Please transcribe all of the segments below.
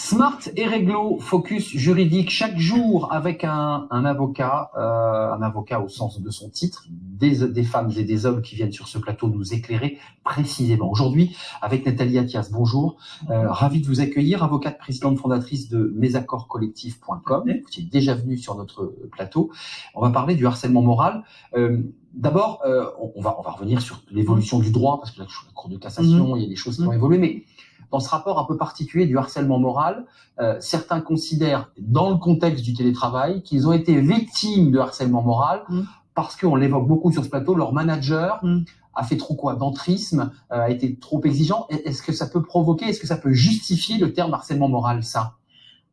Smart et réglo, focus juridique chaque jour avec un avocat au sens de son titre, des femmes et des hommes qui viennent sur ce plateau nous éclairer précisément. Aujourd'hui, avec Nathalie Attias, bonjour. Ravi de vous accueillir, avocate présidente fondatrice de mesaccordscollectifs.com. Vous êtes déjà venue sur notre plateau. On va parler du harcèlement moral. D'abord, on va revenir sur l'évolution du droit, parce que la Cour de cassation, il y a des choses qui ont évolué, mais dans ce rapport un peu particulier du harcèlement moral, certains considèrent, dans le contexte du télétravail, qu'ils ont été victimes de harcèlement moral parce qu'on l'évoque beaucoup sur ce plateau, leur manager a fait trop d'entrisme, a été trop exigeant. Est-ce que ça peut provoquer, est-ce que ça peut justifier le terme harcèlement moral, ça ?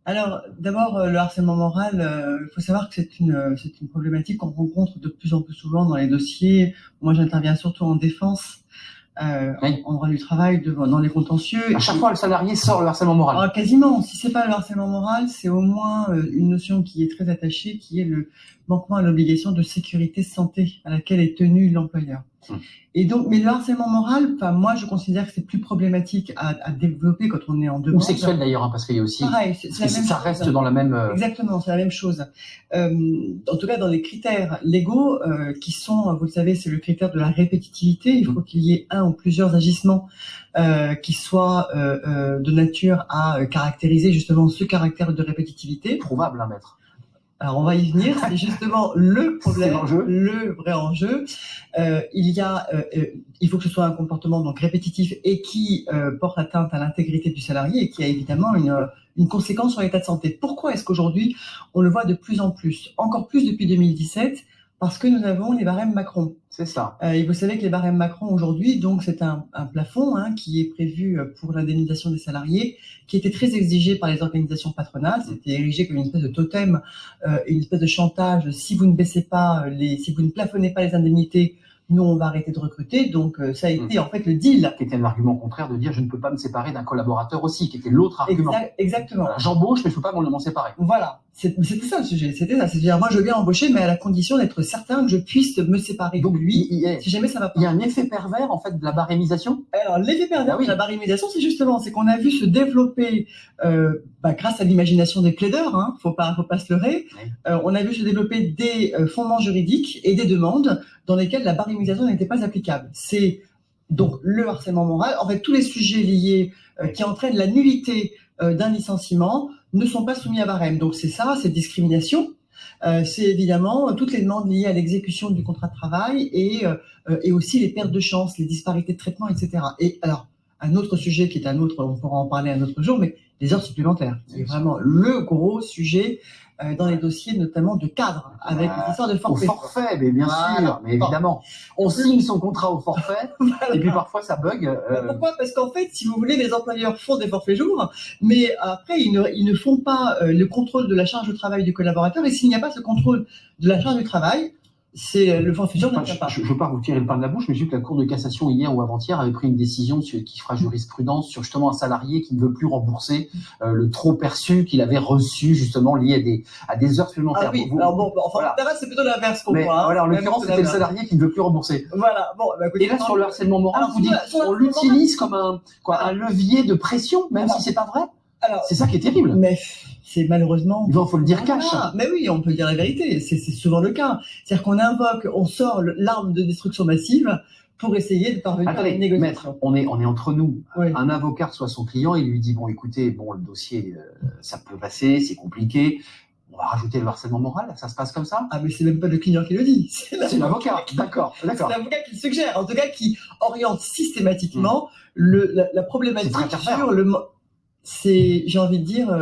Alors, d'abord, le harcèlement moral, il faut savoir que c'est une problématique qu'on rencontre de plus en plus souvent dans les dossiers. Moi, j'interviens surtout en défense. En droit du travail, dans les contentieux. À chaque fois, le salarié sort le harcèlement moral. Alors, quasiment. Si c'est pas le harcèlement moral, c'est au moins une notion qui est très attachée, qui est le manquement à l'obligation de sécurité santé à laquelle est tenu l'employeur. Et donc, mais le harcèlement moral, moi, je considère que c'est plus problématique à développer quand on est en demande. Ou sexuel d'ailleurs, parce qu'il y a aussi. Pareil, ça reste dans la même. Exactement, c'est la même chose. En tout cas, dans les critères légaux, qui sont, vous le savez, c'est le critère de la répétitivité. Il faut qu'il y ait un ou plusieurs agissements qui soient de nature à caractériser justement ce caractère de répétitivité. Prouvable, maître. Alors, on va y venir. C'est justement le problème, le vrai enjeu. Il faut que ce soit un comportement donc répétitif et qui porte atteinte à l'intégrité du salarié et qui a évidemment une conséquence sur l'état de santé. Pourquoi est-ce qu'aujourd'hui on le voit de plus en plus, encore plus depuis 2017? Parce que nous avons les barèmes Macron. C'est ça. Et vous savez que les barèmes Macron aujourd'hui, donc c'est un plafond qui est prévu pour l'indemnisation des salariés, qui était très exigé par les organisations patronales. C'était érigé comme une espèce de totem, une espèce de chantage. Si vous ne baissez pas si vous ne plafonnez pas les indemnités, nous on va arrêter de recruter. Donc ça a été en fait le deal. Qui était un argument contraire de dire je ne peux pas me séparer d'un collaborateur aussi, qui était l'autre argument. Exactement. J'embauche, mais je ne peux pas m'en séparer. Voilà. C'était ça le sujet. C'était ça. C'est-à-dire, moi, je veux bien embaucher, mais à la condition d'être certain que je puisse me séparer de lui, si jamais ça va pas. Il y a un effet pervers, en fait, de la barémisation. Alors, l'effet pervers de la barémisation, c'est qu'on a vu se développer, grâce à l'imagination des plaideurs, faut pas se leurrer, on a vu se développer des fondements juridiques et des demandes dans lesquelles la barémisation n'était pas applicable. C'est donc le harcèlement moral. En fait, tous les sujets liés qui entraînent la nullité d'un licenciement ne sont pas soumis à barème. Donc c'est ça, c'est discrimination. C'est évidemment toutes les demandes liées à l'exécution du contrat de travail et aussi les pertes de chance, les disparités de traitement, etc. Et alors, un autre sujet qui est on pourra en parler un autre jour, mais les heures supplémentaires. C'est vraiment le gros sujet dans les dossiers, notamment de cadre, avec les histoires de forfait. Au forfait, mais bien sûr, mais évidemment. On signe son contrat au forfait, et puis parfois ça bug. Pourquoi ? Parce qu'en fait, si vous voulez, les employeurs font des forfaits jours, mais après, ils ne font pas le contrôle de la charge de travail du collaborateur, et s'il n'y a pas ce contrôle de la charge du travail, c'est le forfait jour ne tient pas. Je ne veux pas vous tirer le pain de la bouche, mais j'ai vu que la Cour de cassation hier ou avant-hier avait pris une décision qui fera jurisprudence sur justement un salarié qui ne veut plus rembourser le trop perçu qu'il avait reçu justement lié à des heures supplémentaires. Ah oui, c'est plutôt l'inverse pour moi. Voilà, en l'occurrence, c'était le salarié qui ne veut plus rembourser. Voilà. Et là, sur le harcèlement moral, vous dites, on l'utilise comme un levier de pression, même si c'est pas vrai. C'est ça qui est terrible. Mais c'est malheureusement. Il faut le dire cash. Mais oui, on peut dire la vérité. C'est souvent le cas. C'est-à-dire on sort l'arme de destruction massive pour essayer de parvenir à une négociation. Maître, on est entre nous. Oui. Un avocat reçoit son client et lui dit écoutez, le dossier, ça peut passer, c'est compliqué. On va rajouter le harcèlement moral. Ça se passe comme ça. Ah, mais c'est même pas le client qui le dit. C'est l'avocat. D'accord. C'est l'avocat qui le suggère. En tout cas, qui oriente systématiquement la problématique sur le. J'ai envie de dire,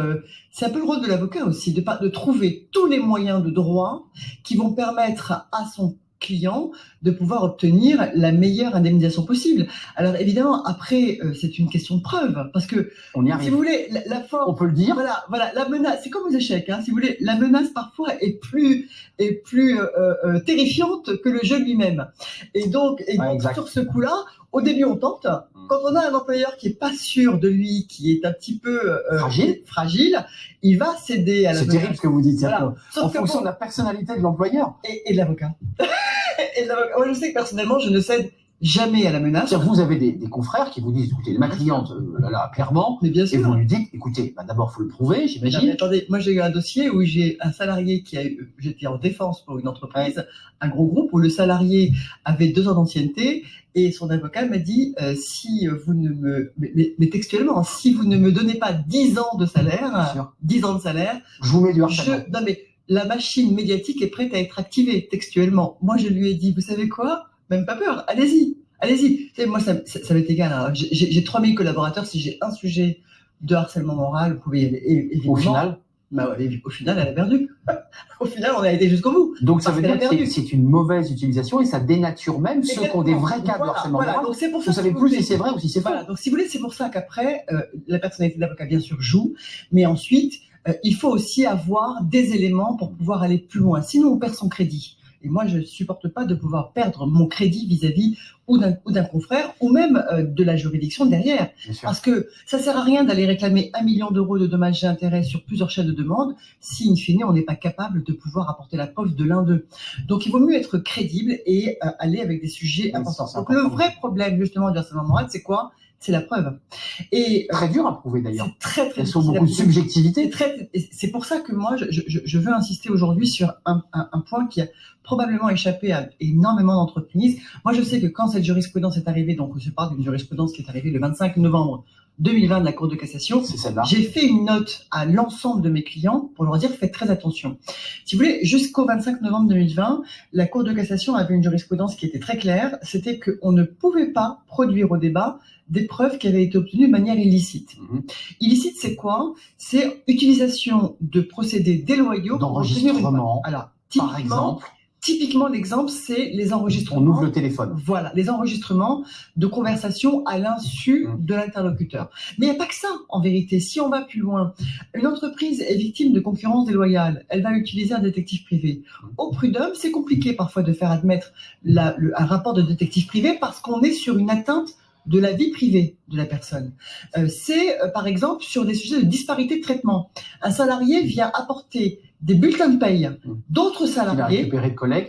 c'est un peu le rôle de l'avocat aussi, de trouver tous les moyens de droit qui vont permettre à son client de pouvoir obtenir la meilleure indemnisation possible. Alors évidemment, après, c'est une question de preuve, parce que on y arrive. Si vous voulez, la forme, on peut le dire. Voilà, la menace, c'est comme aux échecs. Si vous voulez, la menace parfois est plus terrifiante que le jeu lui-même. Et donc sur ce coup-là, au début, on tente. Quand on a un employeur qui est pas sûr de lui, qui est un petit peu fragile, il va céder à la menace. C'est terrible ce que vous dites. Voilà. En fonction de la personnalité de l'employeur. Et de l'avocat. Moi, je sais que personnellement, je ne cède jamais à la menace. C'est-à-dire, vous avez des confrères qui vous disent, écoutez, ma cliente, là, clairement, mais bien et sûr. vous lui dites, écoutez, d'abord, il faut le prouver, j'imagine. Non, mais attendez, moi j'ai eu un dossier où j'ai un salarié j'étais en défense pour une entreprise, un gros groupe, où le salarié avait 2 ans d'ancienneté, et son avocat m'a dit, si vous ne me, mais textuellement, si vous ne me donnez pas 10 ans de salaire, 10 ans de salaire, je vous mets du harcèlement. Non mais, la machine médiatique est prête à être activée, textuellement. Moi, je lui ai dit, vous savez quoi? Même pas peur, allez-y, allez-y. Moi, ça m'est égal, hein. J'ai 3000 collaborateurs, si j'ai un sujet de harcèlement moral, vous pouvez y aller, évidemment. Au final? Bah ouais, au final, elle a perdu. Au final, on a été jusqu'au bout. Donc, ça veut dire que c'est une mauvaise utilisation et ça dénature même ceux qui ont des vrais cas de harcèlement moral. Donc, c'est pour ça. Vous savez plus si c'est vrai ou si c'est faux. Voilà. Donc, si vous voulez, c'est pour ça qu'après, la personnalité de l'avocat, bien sûr, joue. Mais ensuite, il faut aussi avoir des éléments pour pouvoir aller plus loin. Sinon, on perd son crédit. Et moi, je ne supporte pas de pouvoir perdre mon crédit vis-à-vis ou d'un confrère, ou même de la juridiction derrière. Parce que ça sert à rien d'aller réclamer 1 million d'euros de dommages et intérêts sur plusieurs chaînes de demande si, in fine, on n'est pas capable de pouvoir apporter la preuve de l'un d'eux. Donc, il vaut mieux être crédible et aller avec des sujets importants. Donc, le vrai problème, justement, du harcèlement moral, c'est quoi? C'est la preuve. Et très dur à prouver d'ailleurs. C'est très Elles sont beaucoup de subjectivité. C'est pour ça que moi, je veux insister aujourd'hui sur un point qui a probablement échappé à énormément d'entreprises. Moi, je sais que quand cette jurisprudence est arrivée, donc je parle d'une jurisprudence qui est arrivée le 25 novembre 2020 de la Cour de cassation, j'ai fait une note à l'ensemble de mes clients pour leur dire faites très attention. Si vous voulez, jusqu'au 25 novembre 2020, la Cour de cassation avait une jurisprudence qui était très claire, c'était qu'on ne pouvait pas produire au débat des preuves qui avaient été obtenues de manière illicite. Illicite, c'est quoi? C'est utilisation de procédés déloyaux d'enregistrement, par exemple. Typiquement, l'exemple, c'est les enregistrements. On ouvre le téléphone. Voilà, les enregistrements de conversations à l'insu de l'interlocuteur. Mais il n'y a pas que ça, en vérité. Si on va plus loin, une entreprise est victime de concurrence déloyale. Elle va utiliser un détective privé. Au prud'homme, c'est compliqué parfois de faire admettre un rapport de détective privé parce qu'on est sur une atteinte de la vie privée de la personne. C'est, par exemple, sur des sujets de disparité de traitement. Un salarié vient apporter des bulletins de paye d'autres salariés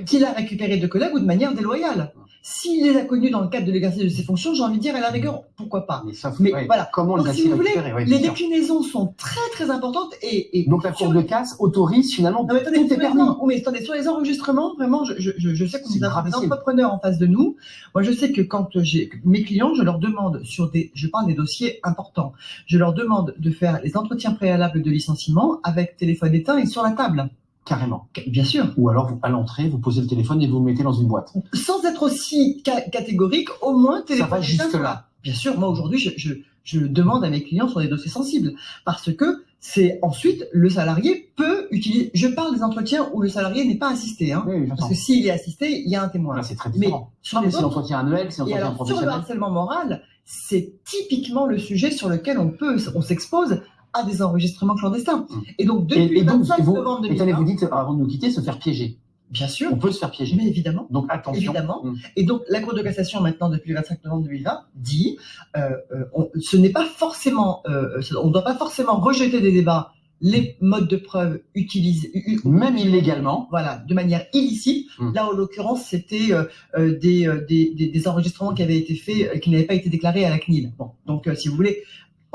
qu'il a récupéré de collègues ou de manière déloyale. S'il les a connus dans le cadre de l'exercice de ses fonctions, j'ai envie de dire, à la rigueur, pourquoi pas. Mais voilà. Comment donc, si vous voulez, les déclinaisons sont très très importantes et donc la Cour de casse autorise finalement tout est permis. Mais attendez, sur les enregistrements, vraiment, je sais qu'on a des entrepreneurs en face de nous. Moi, je sais que quand j'ai mes clients, je leur demande je parle des dossiers importants, je leur demande de faire les entretiens préalables de licenciement avec téléphone éteint et sur la table. Carrément. Bien sûr. Ou alors, à l'entrée, vous posez le téléphone et vous le mettez dans une boîte. Sans être aussi catégorique, au moins téléphone. Ça va jusque là. Bien sûr, moi aujourd'hui, je demande à mes clients sur des dossiers sensibles. Parce que c'est ensuite, le salarié peut utiliser. Je parle des entretiens où le salarié n'est pas assisté. Hein, oui, parce que s'il est assisté, il y a un témoin. Là, c'est très différent. Mais c'est l'entretien annuel, c'est l'entretien professionnel. Sur le harcèlement moral, c'est typiquement le sujet sur lequel on s'expose à des enregistrements clandestins. Et donc, depuis le 25 novembre 2020... vous dites, avant de nous quitter, se faire piéger. Bien sûr. On peut se faire piéger. Mais évidemment. Donc, attention. Évidemment. Et donc, la Cour de cassation, maintenant, depuis le 25 novembre 2020, dit, ce n'est pas forcément, on ne doit pas forcément rejeter des débats les modes de preuve utilisés, même illégalement, voilà, de manière illicite. Là, en l'occurrence, c'était des enregistrements qui avaient été faits, qui n'avaient pas été déclarés à la CNIL. Bon, donc, si vous voulez,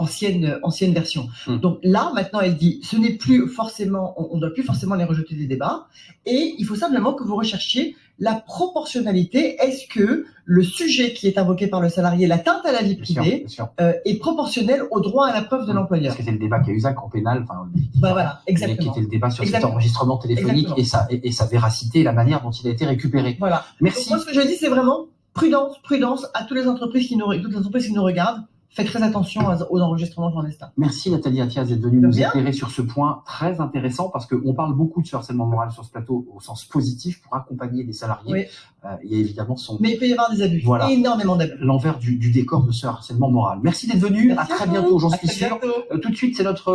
ancienne version. Donc là, maintenant, elle dit, ce n'est plus forcément, on ne doit plus forcément les rejeter des débats, et il faut simplement que vous recherchiez la proportionnalité. Est-ce que le sujet qui est invoqué par le salarié, l'atteinte à la vie privée, est proportionnel au droit à la preuve de l'employeur? C'était le débat qui a eu ça en pénal, voilà, exactement. Qui était le débat sur cet enregistrement téléphonique et sa véracité et la manière dont il a été récupéré. Voilà. Merci. Donc, moi, ce que je dis, c'est vraiment prudence à toutes les entreprises qui nous regardent. Faites très attention aux enregistrements clandestins. Merci Nathalie Attias d'être venue nous éclairer sur ce point très intéressant parce qu'on parle beaucoup de ce harcèlement moral sur ce plateau au sens positif pour accompagner des salariés. Oui. Il y a évidemment Mais il peut y avoir des abus, énormément d'abus. L'envers du décor de ce harcèlement moral. Merci d'être venu, à très bientôt, j'en suis sûr. Tout de suite, c'est notre